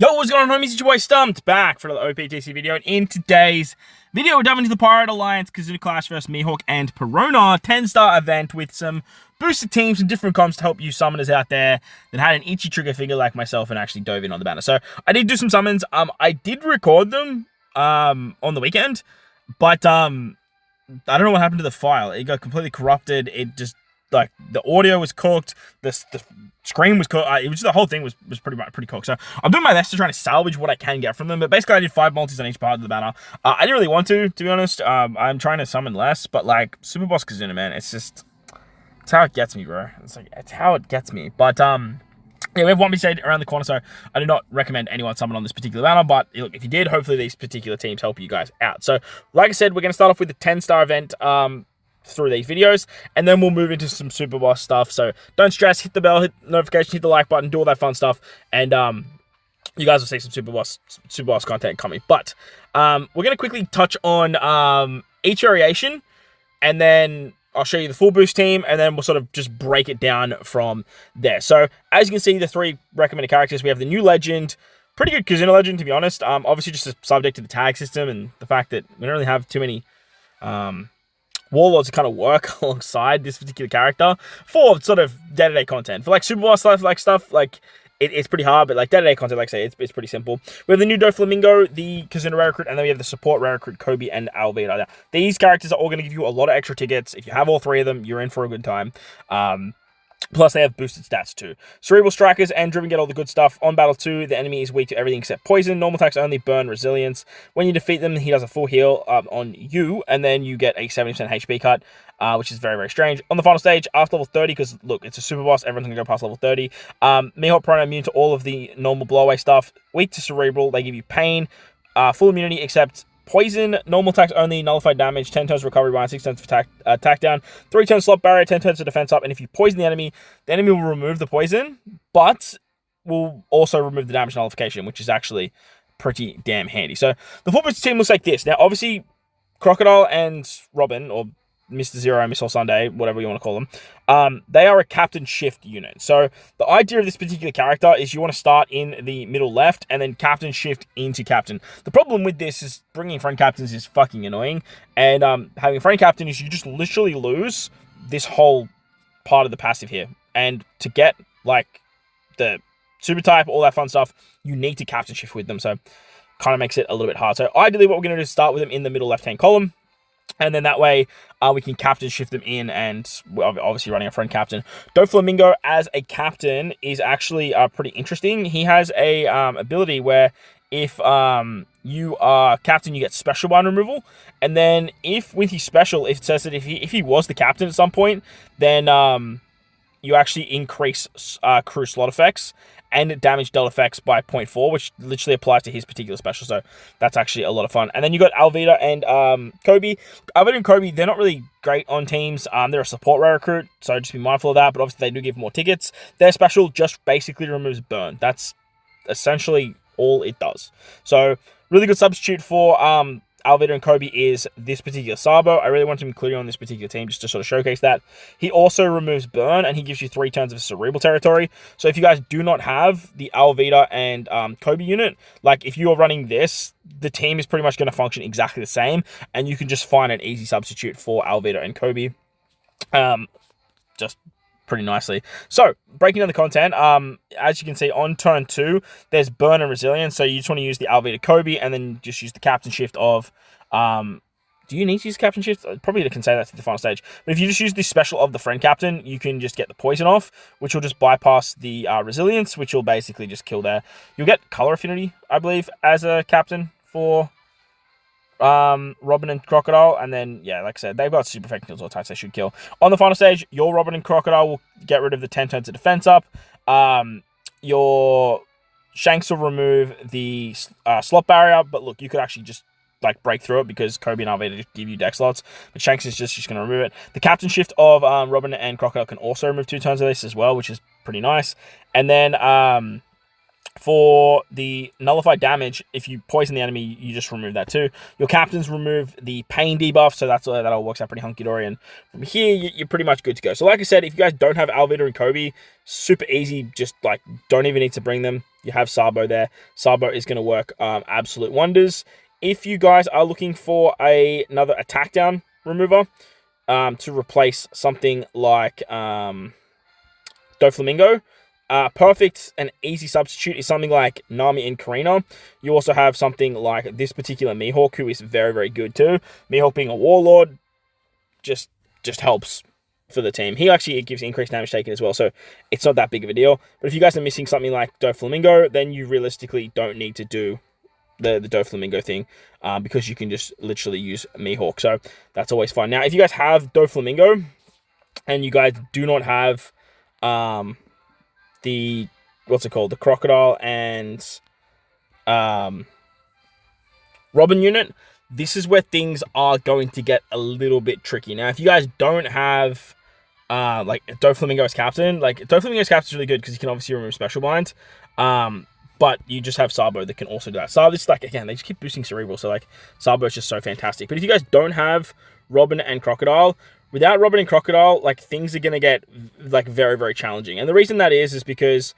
Yo, what's going on, homies? It's your boy Stumped, back for another OPTC video. And in today's video, we're diving into the Pirate Alliance Kizuna Clash vs Mihawk and Perona 10-star event with some boosted teams and different comps to help you summoners out there that had an itchy trigger finger like myself and actually dove in on the banner. So I did do some summons. I did record them on the weekend, but I don't know what happened to the file. It got completely corrupted. It just, like, the audio was cooked, the screen was cooked. It was just, the whole thing was pretty cooked. So I'm doing my best to try to salvage what I can get from them. But basically, I did 5 multis on each part of the banner. I didn't really want to be honest. I'm trying to summon less, but like Super Boss Kizuna, man, it's how it gets me, bro. It's how it gets me. But yeah, we have one shade around the corner, so I do not recommend anyone summon on this particular banner. But look, if you did, hopefully these particular teams help you guys out. So like I said, we're gonna start off with the 10-star event. Through these videos, and then we'll move into some Super Boss stuff. So don't stress, hit the bell, hit notification, hit the like button, do all that fun stuff, and you guys will see some Super Boss content coming. But we're gonna quickly touch on each variation, and then I'll show you the full boost team, and then we'll sort of just break it down from there. So as you can see, the 3 recommended characters, we have the new legend, pretty good Kizuna legend to be honest. Obviously just subject to the tag system and the fact that we don't really have too many warlords to kind of work alongside this particular character for sort of day-to-day content. For like Super Boss stuff, like it's pretty hard, but like day-to-day content, like I say, it's pretty simple. We have the new Doflamingo, the Kizuna rare recruit, and then we have the support rare recruit Kobe and Alvida. These characters are all going to give you a lot of extra tickets. If you have all 3 of them, you're in for a good time. Plus, they have boosted stats too. Cerebral Strikers and Driven get all the good stuff. On battle 2, the enemy is weak to everything except poison. Normal attacks only, burn, resilience. When you defeat them, he does a full heal on you, and then you get a 70% HP cut, which is very, very strange. On the final stage, after level 30, because look, it's a super boss, everyone's going to go past level 30. Mihawk Perona immune to all of the normal blowaway stuff. Weak to Cerebral, they give you pain. Full immunity except poison, normal attacks only, nullified damage, 10 turns recovery bind, 6 turns attack down, 3 turns slot barrier, 10 turns to defense up, and if you poison the enemy will remove the poison, but will also remove the damage nullification, which is actually pretty damn handy. So the full boost team looks like this. Now, obviously, Crocodile and Robin, or Mr. Zero, Miss All Sunday, whatever you want to call them, they are a captain shift unit. So the idea of this particular character is you want to start in the middle left and then captain shift into captain. The problem with this is bringing friend captains is fucking annoying, and having a friend captain is you just literally lose this whole part of the passive here. And to get like the super type, all that fun stuff, you need to captain shift with them. So kind of makes it a little bit hard. So ideally what we're going to do is start with them in the middle left-hand column. And then that way, we can captain shift them in, and we're obviously running a friend captain. Doflamingo as a captain is actually pretty interesting. He has a ability where if you are captain, you get special bind removal. And then if with his special, it says that if he was the captain at some point, then you actually increase crew slot effects and damage dealt effects by 0.4, which literally applies to his particular special. So that's actually a lot of fun. And then you got Alvida and Kobe. Alvida and Kobe, they're not really great on teams. They're a support rare recruit, so just be mindful of that. But obviously they do give more tickets. Their special just basically removes burn. That's essentially all it does. So really good substitute for Alvida and Kobe is this particular Sabo. I really want to include him on this particular team just to sort of showcase that. He also removes burn, and he gives you 3 turns of cerebral territory. So if you guys do not have the Alvida and Kobe unit, like if you are running this, the team is pretty much going to function exactly the same, and you can just find an easy substitute for Alvida and Kobe. Just pretty nicely. So breaking down the content, as you can see on turn 2, there's burn and resilience. So you just want to use the Alvida Kobe and then just use the captain shift of do you need to use captain shift? Probably I can say that to the final stage. But if you just use the special of the friend captain, you can just get the poison off, which will just bypass the resilience, which will basically just kill there. You'll get color affinity, I believe, as a captain for Robin and Crocodile, and then yeah, like I said, they've got super effective kills all types they should kill. On the final stage, your Robin and Crocodile will get rid of the 10 turns of defense up. Your Shanks will remove the slot barrier, but look, you could actually just like break through it because Kobe and Alvida just give you deck slots, but Shanks is just going to remove it. The captain shift of Robin and Crocodile can also remove 2 turns of this as well, which is pretty nice. And then for the nullified damage, if you poison the enemy, you just remove that too. Your captains remove the pain debuff, so that all works out pretty hunky-dory. And from here, you're pretty much good to go. So like I said, if you guys don't have Alvida and Kobe, super easy. Just like don't even need to bring them. you have Sabo there. Sabo is going to work absolute wonders. If you guys are looking for another attack down remover to replace something like Doflamingo, perfect and easy substitute is something like Nami and Karina. You also have something like this particular Mihawk, who is very, very good too. Mihawk being a warlord just helps for the team. He actually gives increased damage taken as well, so it's not that big of a deal. But if you guys are missing something like Doflamingo, then you realistically don't need to do the Doflamingo thing, because you can just literally use Mihawk. So that's always fine. Now, if you guys have Doflamingo and you guys do not have the the crocodile and Robin unit, this is where things are going to get a little bit tricky. Now, if you guys don't have like Doflamingo as captain, like Doflamingo as captain is really good because you can obviously remove special bind. But you just have Sabo that can also do that. Sabo, it's like, again, they just keep boosting Cerebral, so like Sabo is just so fantastic. But if you guys don't have Robin and Crocodile, without Robin and Crocodile, like things are gonna get like very, very challenging. And the reason that is because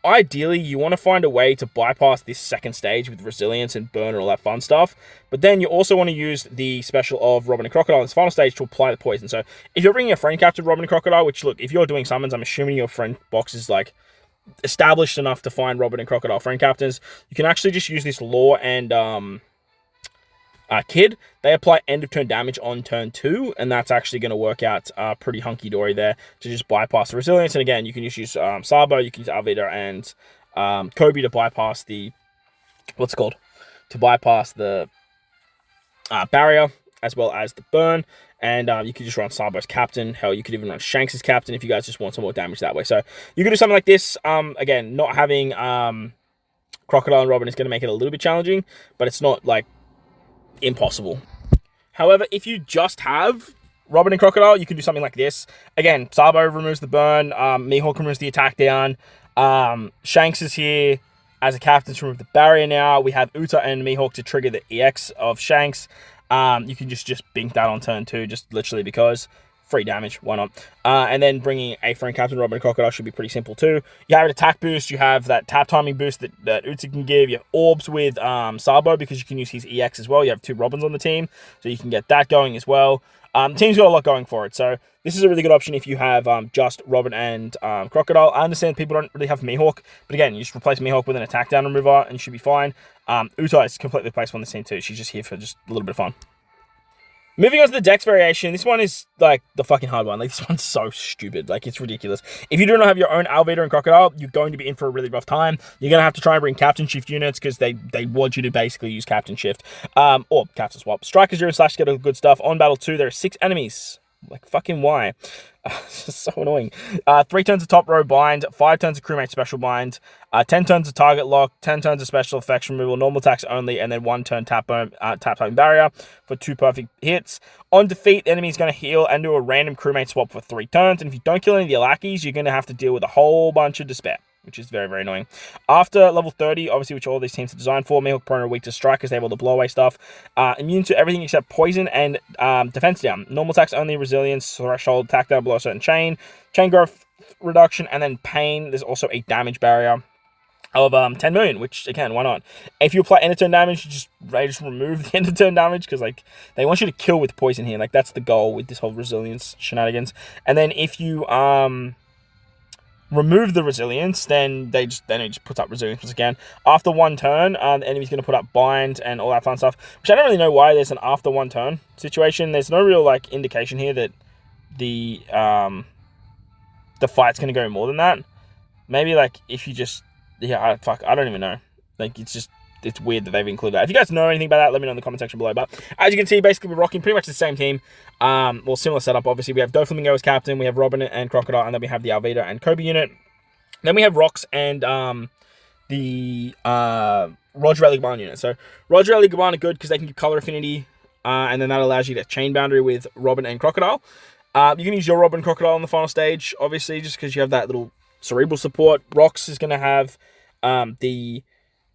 ideally you want to find a way to bypass this second stage with resilience and burn and all that fun stuff. But then you also want to use the special of Robin and Crocodile in this final stage to apply the poison. So if you're bringing a friend captured Robin and Crocodile, which look, if you're doing summons, I'm assuming your friend box is like established enough to find Robin and Crocodile friend captains, you can actually just use this Law and Kid. They apply end of turn damage on turn 2, and that's actually going to work out pretty hunky-dory there to just bypass the resilience. And again, you can just use Sabo, you can use Alvida and Kobe to bypass the to bypass the barrier as well as the burn. And you could just run Sabo's captain. Hell, you could even run Shanks' captain if you guys just want some more damage that way. So you could do something like this. Again, not having Crocodile and Robin is going to make it a little bit challenging, but it's not like impossible. However, if you just have Robin and Crocodile, you can do something like this. Again, Sabo removes the burn. Mihawk removes the attack down. Shanks is here as a captain to remove the barrier now. We have Uta and Mihawk to trigger the EX of Shanks. You can just bink that on turn 2, just literally because free damage, why not? And then bringing a friend captain Robin and Crocodile should be pretty simple too. You have an attack boost, you have that tap timing boost that Uta can give, you have orbs with Sabo because you can use his EX as well. You have 2 Robins on the team, so you can get that going as well. The team's got a lot going for it, so this is a really good option if you have just Robin and Crocodile. I understand people don't really have Mihawk, but again, you just replace Mihawk with an attack down remover and you should be fine. Uta is completely replaceable on the team too. She's just here for just a little bit of fun. Moving on to the Dex variation, this one is like the fucking hard one. Like, this one's so stupid. Like, it's ridiculous. If you do not have your own Alvida and Crocodile, you're going to be in for a really rough time. You're going to have to try and bring Captain Shift units because they want you to basically use Captain Shift. Or Captain Swap. Strikers 0 / get all good stuff. On battle 2, there are 6 enemies. Like, fucking why? It's just so annoying. 3 turns of top row bind, 5 turns of crewmate special bind, 10 turns of target lock, 10 turns of special effects removal, normal attacks only, and then 1 turn tap time barrier for 2 perfect hits. On defeat, the enemy is going to heal and do a random crewmate swap for 3 turns, and if you don't kill any of the lackeys, you're going to have to deal with a whole bunch of despair, which is very, very annoying. After level 30, obviously, which all these teams are designed for, Mihawk Perona are weak to strikers, they're able to blow away stuff. Immune to everything except poison and defense down. Normal attacks only, resilience, threshold, attack down below a certain chain growth reduction, and then pain. There's also a damage barrier of 10 million, which, again, why not? If you apply end of turn damage, they just remove the end of turn damage, because, like, they want you to kill with poison here. Like, that's the goal with this whole resilience shenanigans. And then if you, remove the resilience, then it just puts up resilience once again. After 1 turn, the enemy's going to put up bind and all that fun stuff, which I don't really know why there's an after 1 turn situation. There's no real like indication here that the fight's going to go more than that. Maybe like if you just I don't even know. Like it's weird that they've included that. If you guys know anything about that, let me know in the comment section below. But as you can see, basically we're rocking pretty much the same team. Well, similar setup. Obviously, we have Doflamingo as captain, we have Robin and Crocodile, and then we have the Alvida and Kobe unit. Then we have Rox and the Roger Gaban unit. So Roger Gaban are good because they can give color affinity, and then that allows you to chain boundary with Robin and Crocodile. You can use your Robin and Crocodile on the final stage, obviously, just because you have that little cerebral support. Rox is going to have the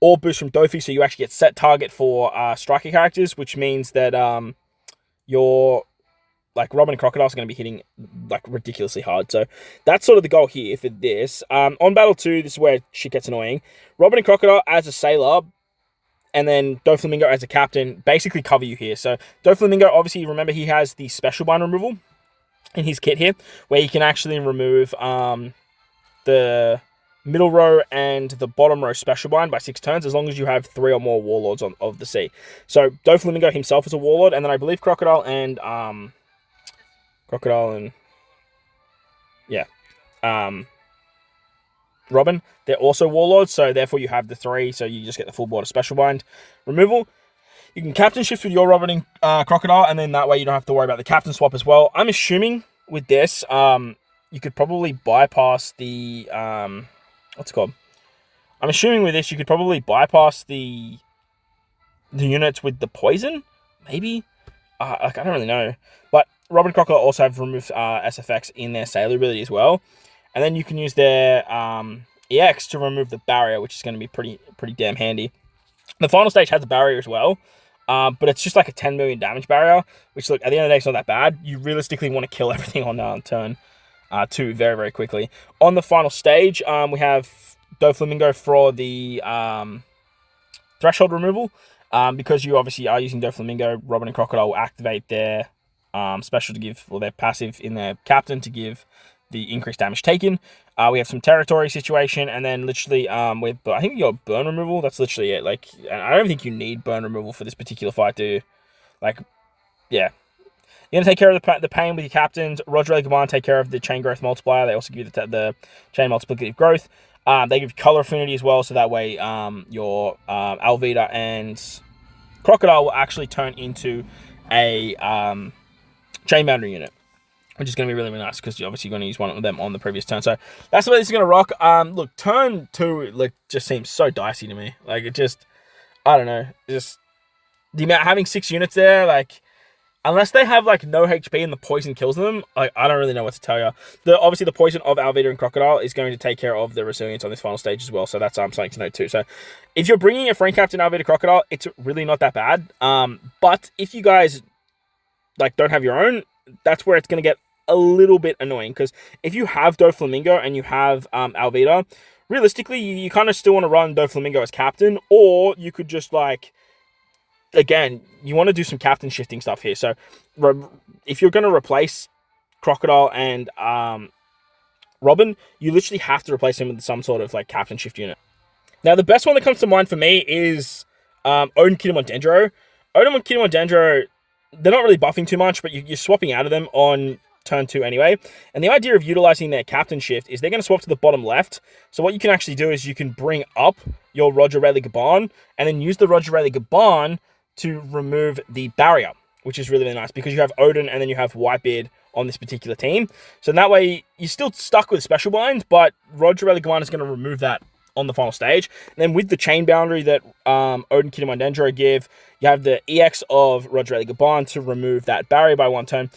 orb boost from Dofi, so you actually get set target for striker characters, which means that your like Robin and Crocodile are going to be hitting like ridiculously hard. So that's sort of the goal here for this. On Battle 2, this is where shit gets annoying. Robin and Crocodile as a sailor, and then Doflamingo as a captain basically cover you here. So Doflamingo, obviously, remember he has the special bind removal in his kit here, where he can actually remove the middle row and the bottom row special bind by 6 turns, as long as you have 3 or more warlords of the sea. So Doflamingo himself is a warlord, and then I believe Crocodile and Robin, they're also warlords, so therefore you have the 3, so you just get the full board of special bind removal. You can captain shift with your Robin and Crocodile, and then that way you don't have to worry about the captain swap as well. I'm assuming with this, you could probably bypass the what's it called? I'm assuming with this you could probably bypass the units with the poison, maybe. Like I don't really know, but Robin and Crocodile also have removed SFX in their sailor ability as well. And then you can use their EX to remove the barrier, which is going to be pretty damn handy. The final stage has a barrier as well, but it's just like a 10 million damage barrier, which, look, at the end of the day, it's not that bad. You realistically want to kill everything on turn 2 very, very quickly. On the final stage, we have Doflamingo for the threshold removal. Because you obviously are using Doflamingo, Robin and Crocodile will activate their special to give, or their passive in their captain to give the increased damage taken. We have some territory situation, and then literally, I think you got burn removal. That's literally it. Like, I don't think you need burn removal for this particular fight, do you? Like, yeah. You're going to take care of the pain with your captains. Roger and Gaban take care of the chain growth multiplier. They also give you the chain multiplicative growth. They give color affinity as well, so that way your Alvida and Crocodile will actually turn into a chain boundary unit, which is going to be really, really nice, because you're obviously going to use one of them on the previous turn. So that's the way this is going to rock. Look, turn 2 just seems so dicey to me. Like, it just, I don't know, just the amount, having 6 units there, like, unless they have like no HP and the poison kills them, like, I don't really know what to tell you. Obviously the poison of Alvida and Crocodile is going to take care of the resilience on this final stage as well, so that's something to note too. So if you're bringing a friend captain Alvida Crocodile, it's really not that bad. But if you guys like don't have your own, that's where it's going to get a little bit annoying, because if you have Doflamingo and you have Alvida, realistically you kind of still want to run Doflamingo as captain, or you could just like, again, you want to do some captain shifting stuff here. So if you're going to replace Crocodile and Robin, you literally have to replace him with some sort of like captain shift unit. Now, the best one that comes to mind for me is Odin, Kinemon, Dendro. Odin and Kinemon, Dendro, they're not really buffing too much, but you're swapping out of them on turn 2 anyway. And the idea of utilizing their captain shift is they're going to swap to the bottom left. So what you can actually do is you can bring up your Roger Rayleigh Gaban and then use the Roger Rayleigh Gaban to remove the barrier, which is really, really nice, because you have Odin and then you have Whitebeard on this particular team. So in that way, you're still stuck with special bind, but Roger Rayleigh Gaban is going to remove that on the final stage. And then with the chain boundary that Odin, Kinemon, Dendro give, you have the EX of Roger Rayleigh Gaban to remove that barrier by 1 turn.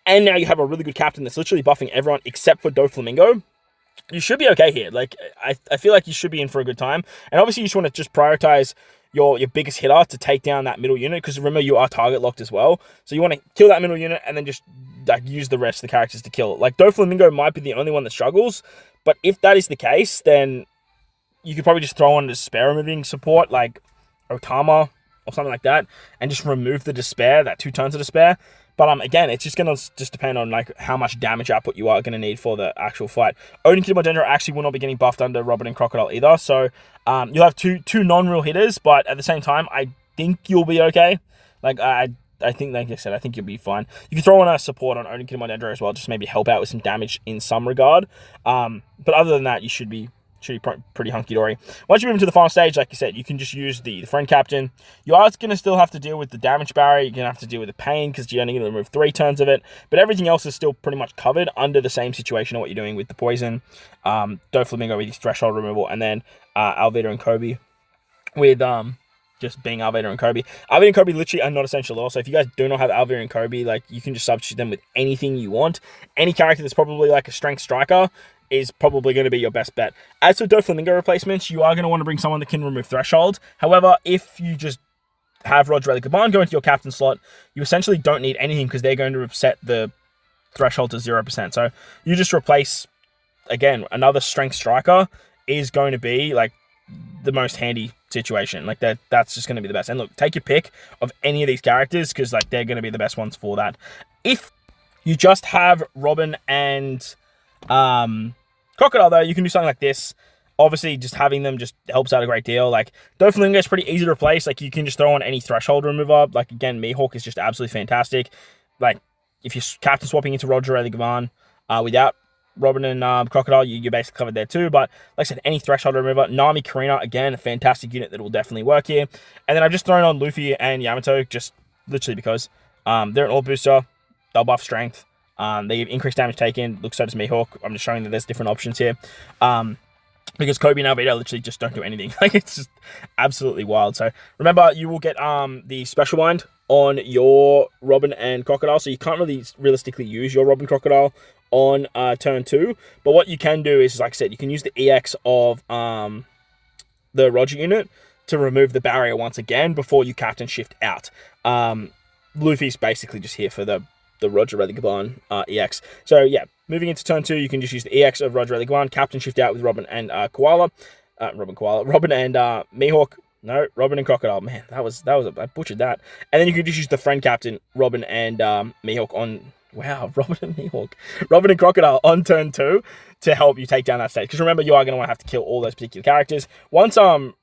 And now you have a really good captain that's literally buffing everyone except for Doflamingo. You should be okay here. Like, I feel like you should be in for a good time. And obviously you just want to just prioritize your biggest hitter to take down that middle unit, because remember, you are target locked as well. So you want to kill that middle unit and then just like use the rest of the characters to kill it. Like, Doflamingo might be the only one that struggles, but if that is the case, then you could probably just throw on despair removing support like Otama or something like that, and just remove the despair, that 2 turns of despair. But again, it's just going to depend on like how much damage output you are going to need for the actual fight. Odin, Kinemon, Dendro actually will not be getting buffed under Robin and Crocodile either. So you'll have two non-real hitters, but at the same time, I think you'll be okay. Like, I think, like I said, I think you'll be fine. You can throw on a support on Odin, Kinemon, Dendro as well, just maybe help out with some damage in some regard. But other than that, you should be pretty hunky-dory. Once you move into the final stage, like I said, you can just use the friend captain. You are going to still have to deal with the damage barrier. You're going to have to deal with the pain, because you're only going to remove 3 turns of it. But everything else is still pretty much covered under the same situation of what you're doing with the poison. Doflamingo with his threshold removal, and then Alvida and Kobe with just being Alvida and Kobe. Alvida and Kobe literally are not essential at all. So if you guys do not have Alvida and Kobe, like, you can just substitute them with anything you want. Any character that's probably like a strength striker is probably going to be your best bet. As for Doflamingo replacements, you are going to want to bring someone that can remove threshold. However, if you just have Roger Ray Gaban go into your captain slot, you essentially don't need anything because they're going to set the threshold to 0%. So you just replace, again, another strength striker is going to be like the most handy situation. Like that's just going to be the best. And look, take your pick of any of these characters because like they're going to be the best ones for that. If you just have Robin and Crocodile though, you can do something like this. Obviously, just having them just helps out a great deal. Like, Doflamingo is pretty easy to replace. Like, you can just throw on any threshold remover. Like, again, Mihawk is just absolutely fantastic. Like, if you're captain swapping into Roger Ray Gavan without Robin and Crocodile, you're basically covered there too. But, like I said, any threshold remover. Nami Karina, again, a fantastic unit that will definitely work here. And then I've just thrown on Luffy and Yamato, just literally because they're an all booster. They'll buff strength. They give increased damage taken. Looks so does Mihawk. I'm just showing that there's different options here. Because Kobe and Albedo literally just don't do anything. Like, it's just absolutely wild. So, remember, you will get the special wind on your Robin and Crocodile. So, you can't really realistically use your Robin Crocodile on turn 2. But what you can do is, like I said, you can use the EX of the Roger unit to remove the barrier once again before you captain shift out. Luffy's basically just here for the Roger Ray Gaban EX. So, yeah. Moving into turn 2, you can just use the EX of Roger Ray Gaban, captain shift out with Robin and Robin and Mihawk. No, Robin and Crocodile. Man, that was I butchered that. And then you can just use the friend captain, Robin and Mihawk on. Wow, Robin and Mihawk. Robin and Crocodile on turn 2 to help you take down that stage. Because remember, you are going to want to have to kill all those particular characters. Once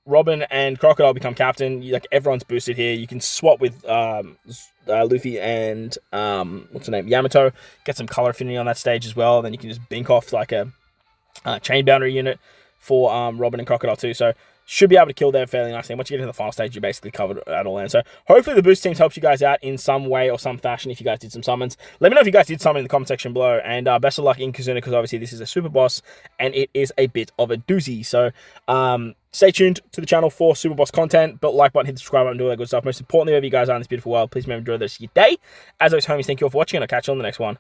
Robin and Crocodile become captain, like everyone's boosted here. You can swap with Luffy and what's her name, Yamato. Get some color affinity on that stage as well. Then you can just bink off like a chain boundary unit for Robin and Crocodile too. So should be able to kill them fairly nicely. And once you get into the final stage, you're basically covered at all ends. So hopefully the boost teams helps you guys out in some way or some fashion if you guys did some summons. Let me know if you guys did summon in the comment section below. And best of luck in Kizuna because obviously this is a super boss and it is a bit of a doozy. So stay tuned to the channel for super boss content. But like button, hit the subscribe button, do all that good stuff. Most importantly, wherever you guys are in this beautiful world, please remember to enjoy the rest of your day. As always, homies, thank you all for watching and I'll catch you on the next one.